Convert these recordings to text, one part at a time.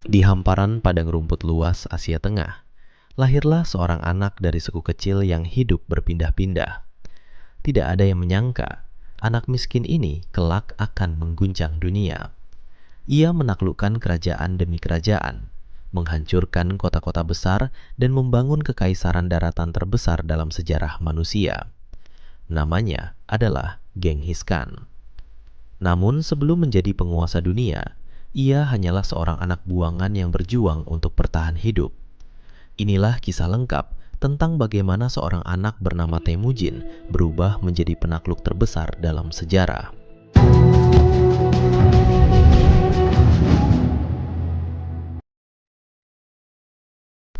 Di hamparan padang rumput luas Asia Tengah, lahirlah seorang anak dari suku kecil yang hidup berpindah-pindah. Tidak ada yang menyangka, anak miskin ini kelak akan mengguncang dunia. Ia menaklukkan kerajaan demi kerajaan, menghancurkan kota-kota besar, dan membangun kekaisaran daratan terbesar dalam sejarah manusia. Namanya adalah Genghis Khan. Namun sebelum menjadi penguasa dunia, ia hanyalah seorang anak buangan yang berjuang untuk bertahan hidup. Inilah kisah lengkap tentang bagaimana seorang anak bernama Temujin berubah menjadi penakluk terbesar dalam sejarah.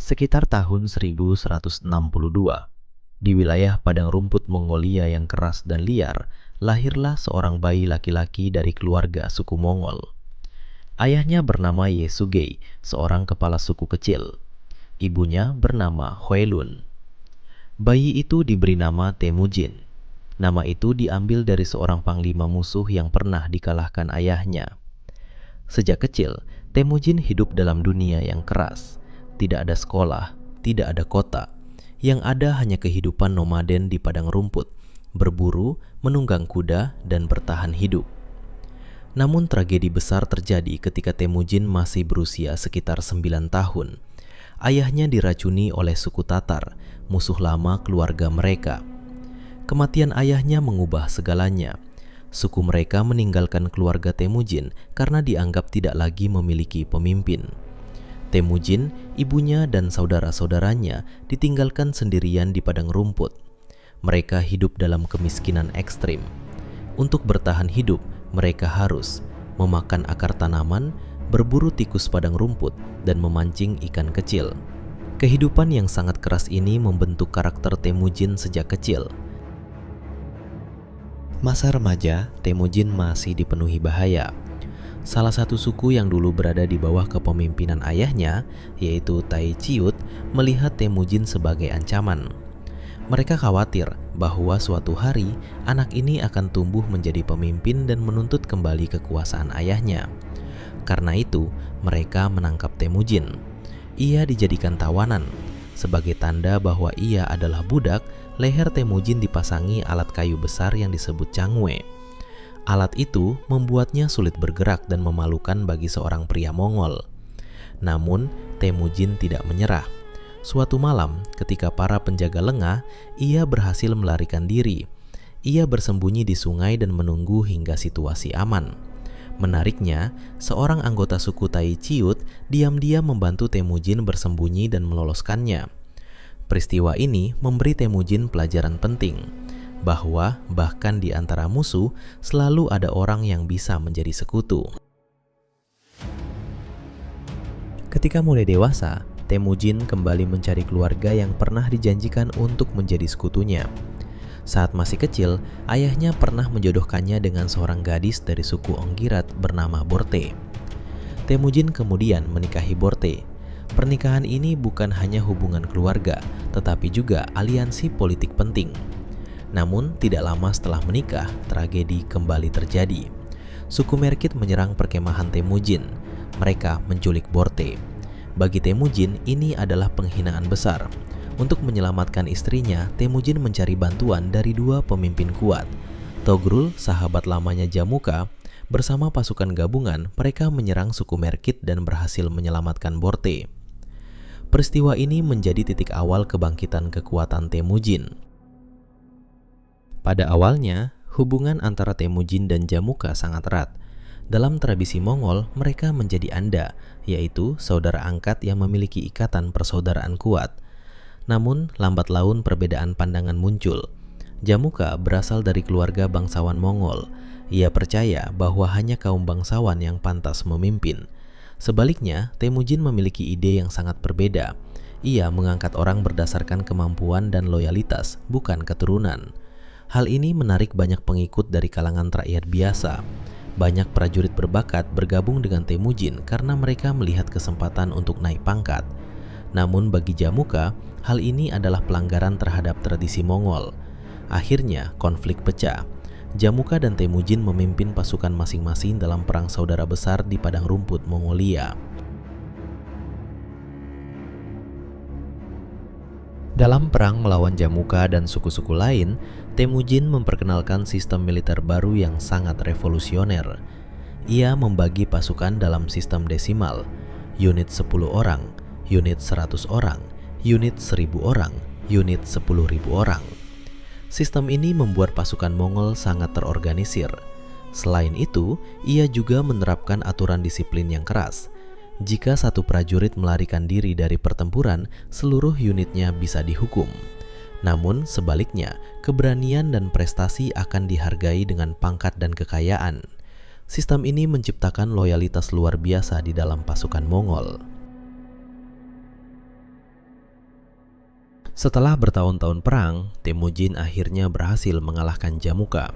Sekitar tahun 1162, di wilayah padang rumput Mongolia yang keras dan liar, lahirlah seorang bayi laki-laki dari keluarga suku Mongol. Ayahnya bernama Yesugei, seorang kepala suku kecil. Ibunya bernama Huelun. Bayi itu diberi nama Temujin. Nama itu diambil dari seorang panglima musuh yang pernah dikalahkan ayahnya. Sejak kecil, Temujin hidup dalam dunia yang keras. Tidak ada sekolah, tidak ada kota. Yang ada hanya kehidupan nomaden di padang rumput, berburu, menunggang kuda, dan bertahan hidup. Namun tragedi besar terjadi ketika Temujin masih berusia sekitar 9 tahun. Ayahnya diracuni oleh suku Tatar, musuh lama keluarga mereka. Kematian ayahnya mengubah segalanya. Suku mereka meninggalkan keluarga Temujin karena dianggap tidak lagi memiliki pemimpin. Temujin, ibunya, dan saudara-saudaranya ditinggalkan sendirian di padang rumput. Mereka hidup dalam kemiskinan ekstrim. Untuk bertahan hidup, mereka harus memakan akar tanaman, berburu tikus padang rumput, dan memancing ikan kecil. Kehidupan yang sangat keras ini membentuk karakter Temujin sejak kecil. Masa remaja, Temujin masih dipenuhi bahaya. Salah satu suku yang dulu berada di bawah kepemimpinan ayahnya, yaitu Tai Ciut, melihat Temujin sebagai ancaman. Mereka khawatir bahwa suatu hari anak ini akan tumbuh menjadi pemimpin dan menuntut kembali kekuasaan ayahnya. Karena itu, mereka menangkap Temujin. Ia dijadikan tawanan. Sebagai tanda bahwa ia adalah budak, leher Temujin dipasangi alat kayu besar yang disebut cangwe. Alat itu membuatnya sulit bergerak dan memalukan bagi seorang pria Mongol. Namun, Temujin tidak menyerah. Suatu malam, ketika para penjaga lengah, ia berhasil melarikan diri. Ia bersembunyi di sungai dan menunggu hingga situasi aman. Menariknya, seorang anggota suku Tai Ciut diam-diam membantu Temujin bersembunyi dan meloloskannya. Peristiwa ini memberi Temujin pelajaran penting, bahwa bahkan di antara musuh selalu ada orang yang bisa menjadi sekutu. Ketika mulai dewasa, Temujin kembali mencari keluarga yang pernah dijanjikan untuk menjadi sekutunya. Saat masih kecil, ayahnya pernah menjodohkannya dengan seorang gadis dari suku Onggirat bernama Borte. Temujin kemudian menikahi Borte. Pernikahan ini bukan hanya hubungan keluarga, tetapi juga aliansi politik penting. Namun, tidak lama setelah menikah, tragedi kembali terjadi. Suku Merkit menyerang perkemahan Temujin. Mereka menculik Borte. Bagi Temujin, ini adalah penghinaan besar. Untuk menyelamatkan istrinya, Temujin mencari bantuan dari dua pemimpin kuat. Togrul, sahabat lamanya Jamuka, bersama pasukan gabungan, mereka menyerang suku Merkit dan berhasil menyelamatkan Borte. Peristiwa ini menjadi titik awal kebangkitan kekuatan Temujin. Pada awalnya, hubungan antara Temujin dan Jamuka sangat erat. Dalam tradisi Mongol, mereka menjadi anda, yaitu saudara angkat yang memiliki ikatan persaudaraan kuat. Namun, lambat laun perbedaan pandangan muncul. Jamuka berasal dari keluarga bangsawan Mongol. Ia percaya bahwa hanya kaum bangsawan yang pantas memimpin. Sebaliknya, Temujin memiliki ide yang sangat berbeda. Ia mengangkat orang berdasarkan kemampuan dan loyalitas, bukan keturunan. Hal ini menarik banyak pengikut dari kalangan rakyat biasa. Banyak prajurit berbakat bergabung dengan Temujin karena mereka melihat kesempatan untuk naik pangkat. Namun bagi Jamuka, hal ini adalah pelanggaran terhadap tradisi Mongol. Akhirnya, konflik pecah. Jamuka dan Temujin memimpin pasukan masing-masing dalam perang saudara besar di padang rumput Mongolia. Dalam perang melawan Jamuka dan suku-suku lain, Temujin memperkenalkan sistem militer baru yang sangat revolusioner. Ia membagi pasukan dalam sistem desimal, unit 10 orang, unit 100 orang, unit 1000 orang, unit 10.000 orang. Sistem ini membuat pasukan Mongol sangat terorganisir. Selain itu, ia juga menerapkan aturan disiplin yang keras. Jika satu prajurit melarikan diri dari pertempuran, seluruh unitnya bisa dihukum. Namun sebaliknya, keberanian dan prestasi akan dihargai dengan pangkat dan kekayaan. Sistem ini menciptakan loyalitas luar biasa di dalam pasukan Mongol. Setelah bertahun-tahun perang, Temujin akhirnya berhasil mengalahkan Jamuka.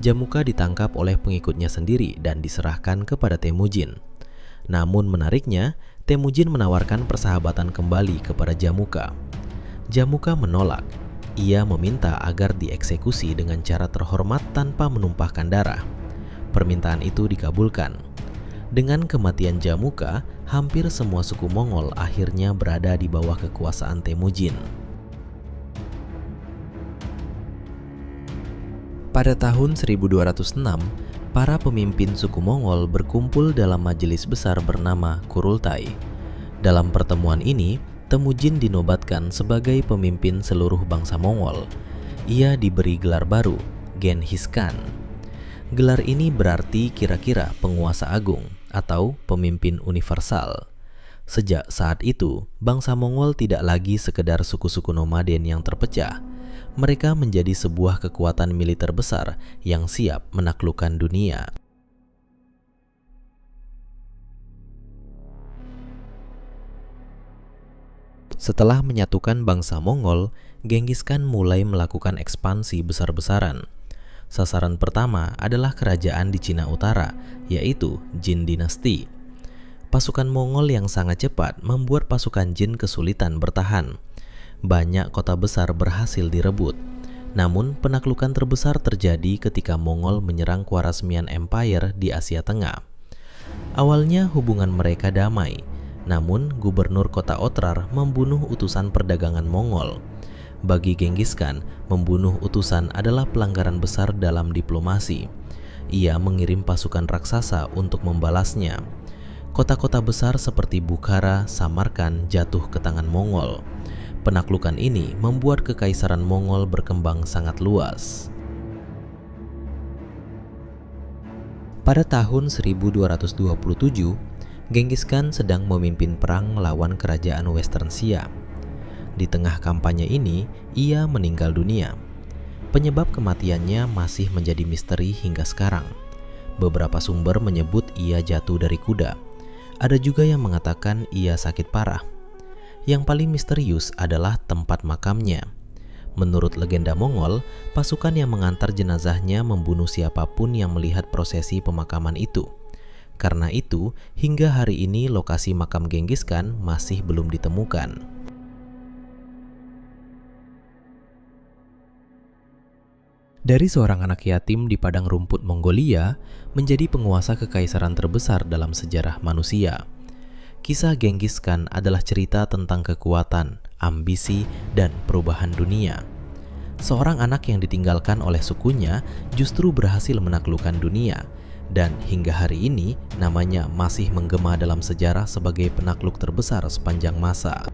Jamuka ditangkap oleh pengikutnya sendiri dan diserahkan kepada Temujin. Namun menariknya, Temujin menawarkan persahabatan kembali kepada Jamuka. Jamuka menolak. Ia meminta agar dieksekusi dengan cara terhormat tanpa menumpahkan darah. Permintaan itu dikabulkan. Dengan kematian Jamuka, hampir semua suku Mongol akhirnya berada di bawah kekuasaan Temujin. Pada tahun 1206, para pemimpin suku Mongol berkumpul dalam majelis besar bernama Kurultai. Dalam pertemuan ini, Temujin dinobatkan sebagai pemimpin seluruh bangsa Mongol. Ia diberi gelar baru, Genghis Khan. Gelar ini berarti kira-kira penguasa agung atau pemimpin universal. Sejak saat itu, bangsa Mongol tidak lagi sekedar suku-suku nomaden yang terpecah. Mereka menjadi sebuah kekuatan militer besar yang siap menaklukkan dunia. Setelah menyatukan bangsa Mongol, Genghis Khan mulai melakukan ekspansi besar-besaran. Sasaran pertama adalah kerajaan di Cina Utara, yaitu Jin Dinasti. Pasukan Mongol yang sangat cepat membuat pasukan Jin kesulitan bertahan. Banyak kota besar berhasil direbut. Namun penaklukan terbesar terjadi ketika Mongol menyerang Khwarezmian Empire di Asia Tengah. Awalnya hubungan mereka damai, namun gubernur kota Otrar membunuh utusan perdagangan Mongol. Bagi Genghis Khan, membunuh utusan adalah pelanggaran besar dalam diplomasi. Ia mengirim pasukan raksasa untuk membalasnya. Kota-kota besar seperti Bukhara, Samarkand jatuh ke tangan Mongol. Penaklukan ini membuat kekaisaran Mongol berkembang sangat luas. Pada tahun 1227, Genghis Khan sedang memimpin perang melawan kerajaan Western Xia. Di tengah kampanye ini, ia meninggal dunia. Penyebab kematiannya masih menjadi misteri hingga sekarang. Beberapa sumber menyebut ia jatuh dari kuda. Ada juga yang mengatakan ia sakit parah. Yang paling misterius adalah tempat makamnya. Menurut legenda Mongol, pasukan yang mengantar jenazahnya membunuh siapapun yang melihat prosesi pemakaman itu. Karena itu, hingga hari ini lokasi makam Genghis Khan masih belum ditemukan. Dari seorang anak yatim di padang rumput Mongolia menjadi penguasa kekaisaran terbesar dalam sejarah manusia. Kisah Genghis Khan adalah cerita tentang kekuatan, ambisi, dan perubahan dunia. Seorang anak yang ditinggalkan oleh sukunya justru berhasil menaklukkan dunia, dan hingga hari ini namanya masih menggema dalam sejarah sebagai penakluk terbesar sepanjang masa.